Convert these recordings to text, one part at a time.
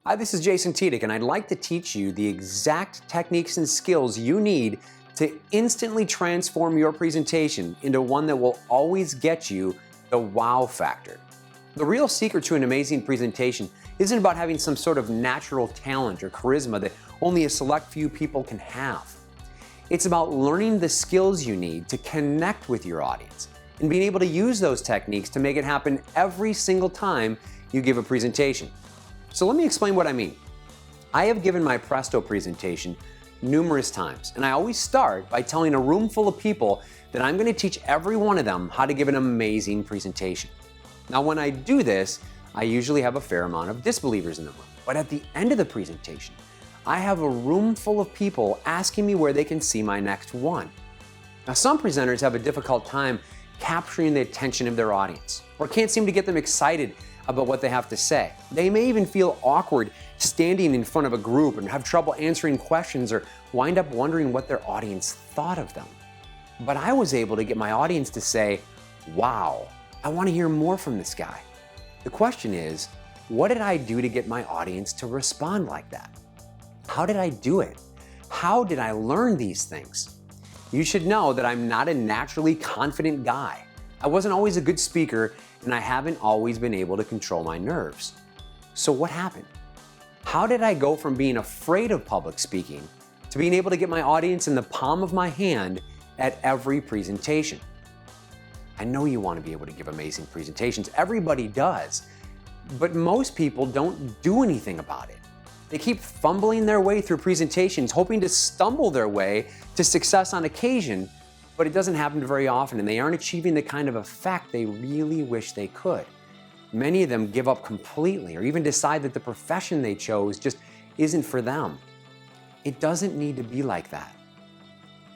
Hi, this is Jason Tiedick, and I'd like to teach you the exact techniques and skills you need to instantly transform your presentation into one that will always get you the wow factor. The real secret to an amazing presentation isn't about having some sort of natural talent or charisma that only a select few people can have. It's about learning the skills you need to connect with your audience and being able to use those techniques to make it happen every single time you give a presentation. So let me explain what I mean. I have given my Presto presentation numerous times, and I always start by telling a room full of people that I'm going to teach every one of them how to give an amazing presentation. Now, when I do this, I usually have a fair amount of disbelievers in the room. But at the end of the presentation, I have a room full of people asking me where they can see my next one. Now, some presenters have a difficult time capturing the attention of their audience, or can't seem to get them excited about what they have to say. They may even feel awkward standing in front of a group and have trouble answering questions or wind up wondering what their audience thought of them. But I was able to get my audience to say, wow, I want to hear more from this guy. The question is, what did I do to get my audience to respond like that? How did I do it? How did I learn these things? You should know that I'm not a naturally confident guy. I wasn't always a good speaker, and I haven't always been able to control my nerves. So what happened? How did I go from being afraid of public speaking to being able to get my audience in the palm of my hand at every presentation? I know you want to be able to give amazing presentations. Everybody does. But most people don't do anything about it. They keep fumbling their way through presentations, hoping to stumble their way to success on occasion, but it doesn't happen very often, and they aren't achieving the kind of effect they really wish they could. Many of them give up completely or even decide that the profession they chose just isn't for them. It doesn't need to be like that.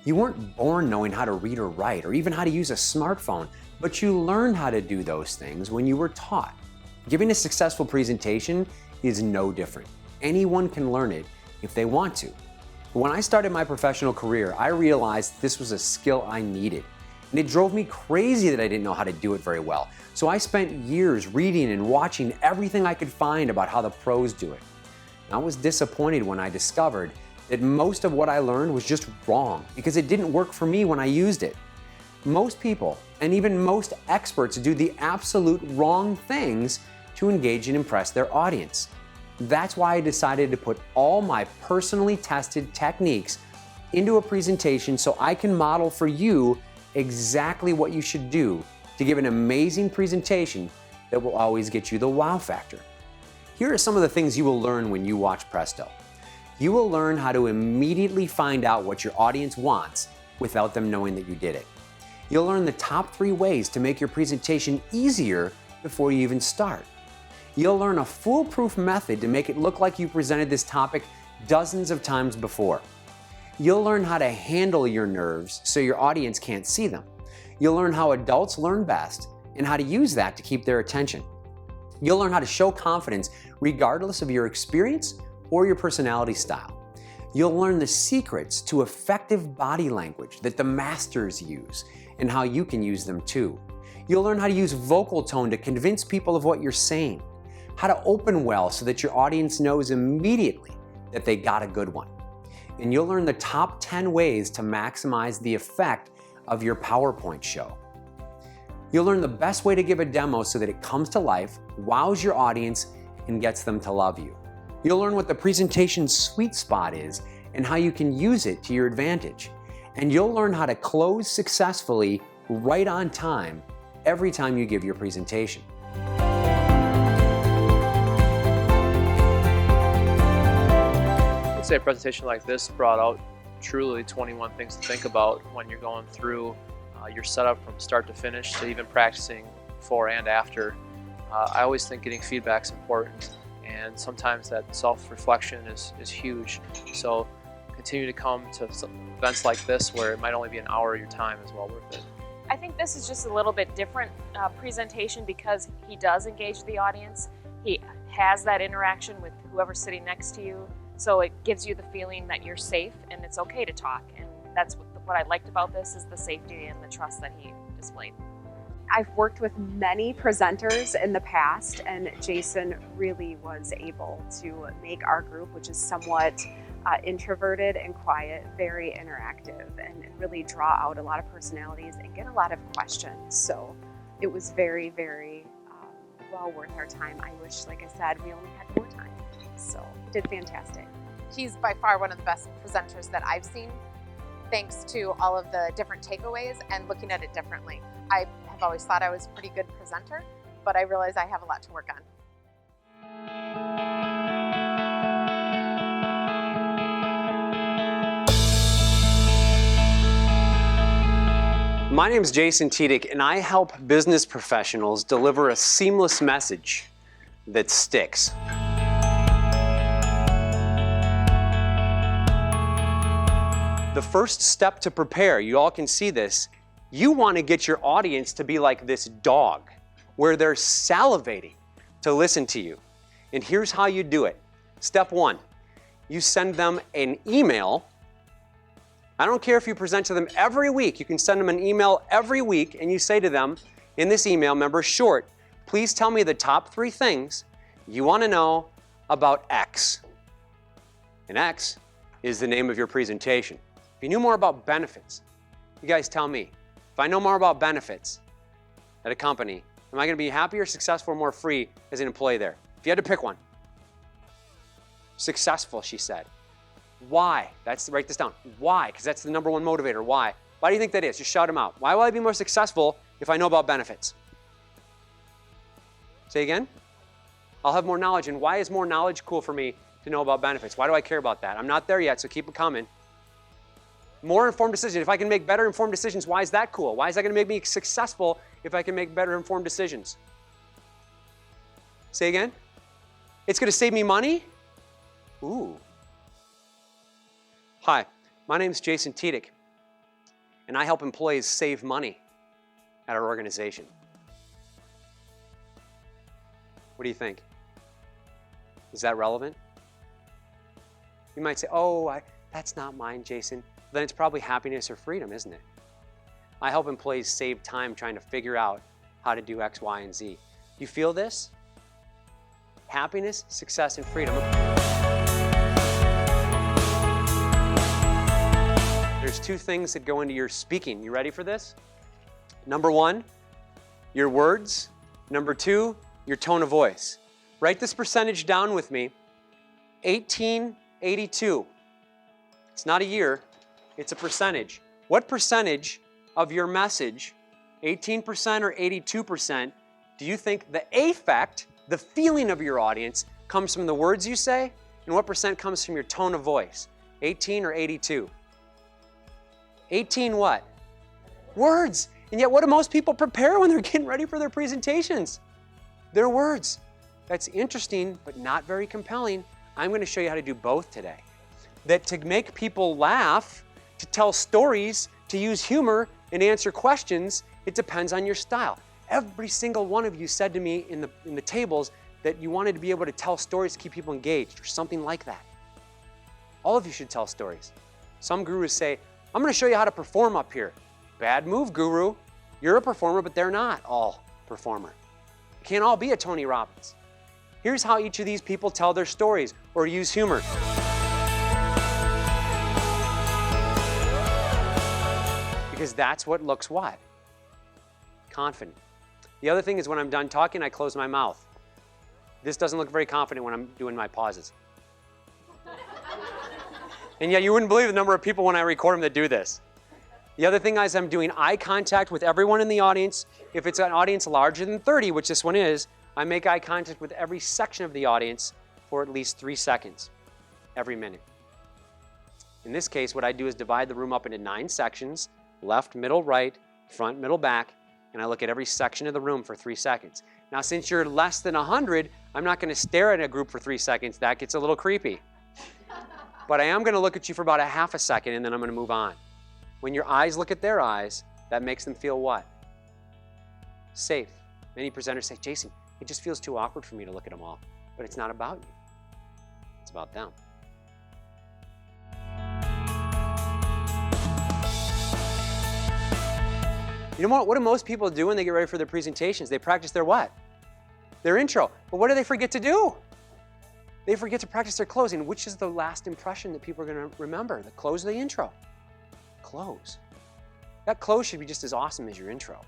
You weren't born knowing how to read or write or even how to use a smartphone, but you learned how to do those things when you were taught. Giving a successful presentation is no different. Anyone can learn it if they want to. When I started my professional career, I realized this was a skill I needed, and it drove me crazy that I didn't know how to do it very well. So I spent years reading and watching everything I could find about how the pros do it. And I was disappointed when I discovered that most of what I learned was just wrong because it didn't work for me when I used it. Most people, and even most experts, do the absolute wrong things to engage and impress their audience. That's why I decided to put all my personally tested techniques into a presentation so I can model for you exactly what you should do to give an amazing presentation that will always get you the wow factor. Here are some of the things you will learn when you watch Presto. You will learn how to immediately find out what your audience wants without them knowing that you did it. You'll learn the top 3 ways to make your presentation easier before you even start. You'll learn a foolproof method to make it look like you presented this topic dozens of times before. You'll learn how to handle your nerves so your audience can't see them. You'll learn how adults learn best and how to use that to keep their attention. You'll learn how to show confidence regardless of your experience or your personality style. You'll learn the secrets to effective body language that the masters use and how you can use them too. You'll learn how to use vocal tone to convince people of what you're saying, how to open well so that your audience knows immediately that they got a good one. And you'll learn the top 10 ways to maximize the effect of your PowerPoint show. You'll learn the best way to give a demo so that it comes to life, wows your audience, and gets them to love you. You'll learn what the presentation's sweet spot is and how you can use it to your advantage. And you'll learn how to close successfully right on time every time you give your presentation. I'd say a presentation like this brought out truly 21 things to think about when you're going through your setup from start to finish to even practicing before and after. I always think getting feedback is important, and sometimes that self-reflection is huge. So continue to come to events like this where it might only be an hour of your time is well worth it. I think this is just a little bit different presentation because he does engage the audience. He has that interaction with whoever's sitting next to you. So it gives you the feeling that you're safe and it's okay to talk. And that's what I liked about this, is the safety and the trust that he displayed. I've worked with many presenters in the past, and Jason really was able to make our group, which is somewhat introverted and quiet, very interactive, and really draw out a lot of personalities and get a lot of questions. So it was very, very well worth our time. I wish, like I said, we only had more time. So he did fantastic. He's by far one of the best presenters that I've seen, thanks to all of the different takeaways and looking at it differently. I have always thought I was a pretty good presenter, but I realize I have a lot to work on. My name is Jason Tiedick, and I help business professionals deliver a seamless message that sticks. The first step to prepare, you all can see this, you want to get your audience to be like this dog, where they're salivating to listen to you. And here's how you do it. Step one, you send them an email. I don't care if you present to them every week. You can send them an email every week, and you say to them in this email, remember, short, please tell me the top 3 things you want to know about X. And X is the name of your presentation. If you knew more about benefits, you guys tell me. If I know more about benefits at a company, am I going to be happier, successful, or more free as an employee there? If you had to pick one. Successful, she said. Why? Write this down. Why? Because that's the number one motivator. Why? Why do you think that is? Just shout them out. Why will I be more successful if I know about benefits? Say again? I'll have more knowledge. And why is more knowledge cool for me to know about benefits? Why do I care about that? I'm not there yet, so keep it coming. More informed decisions. If I can make better informed decisions, why is that cool? Why is that going to make me successful if I can make better informed decisions? Say again? It's going to save me money? Ooh. Hi, my name is Jason Tiedick, and I help employees save money at our organization. What do you think? Is that relevant? You might say, oh, that's not mine, Jason. Then it's probably happiness or freedom, isn't it? I help employees save time trying to figure out how to do X, Y, and Z. You feel this? Happiness, success, and freedom. There's 2 things that go into your speaking. You ready for this? Number 1, your words. Number 2, your tone of voice. Write this percentage down with me. 1882. It's not a year, it's a percentage. What percentage of your message, 18% or 82%, do you think the affect, the feeling of your audience, comes from the words you say? And what percent comes from your tone of voice? 18 or 82? 18 what? Words. And yet what do most people prepare when they're getting ready for their presentations? Their words. That's interesting, but not very compelling. I'm going to show you how to do both today. That to make people laugh, to tell stories, to use humor, and answer questions, it depends on your style. Every single one of you said to me in the tables that you wanted to be able to tell stories to keep people engaged or something like that. All of you should tell stories. Some gurus say, I'm going to show you how to perform up here. Bad move, guru. You're a performer, but they're not all performer. You can't all be a Tony Robbins. Here's how each of these people tell their stories or use humor. Because that's what looks what? Confident. The other thing is when I'm done talking, I close my mouth. This doesn't look very confident when I'm doing my pauses. And yet you wouldn't believe the number of people when I record them that do this. The other thing is I'm doing eye contact with everyone in the audience. If it's an audience larger than 30, which this one is, I make eye contact with every section of the audience for at least 3 seconds every minute. In this case, what I do is divide the room up into 9 sections, left, middle, right, front, middle, back, and I look at every section of the room for 3 seconds. Now, since you're less than 100, I'm not going to stare at a group for 3 seconds. That gets a little creepy. But I am going to look at you for about a half a second, and then I'm going to move on. When your eyes look at their eyes, that makes them feel what? Safe. Many presenters say, Jason, it just feels too awkward for me to look at them all. But it's not about you. It's about them. You know what do most people do when they get ready for their presentations? They practice their what? Their intro. But what do they forget to do? They forget to practice their closing, which is the last impression that people are going to remember, the close of the intro. Close. That close should be just as awesome as your intro.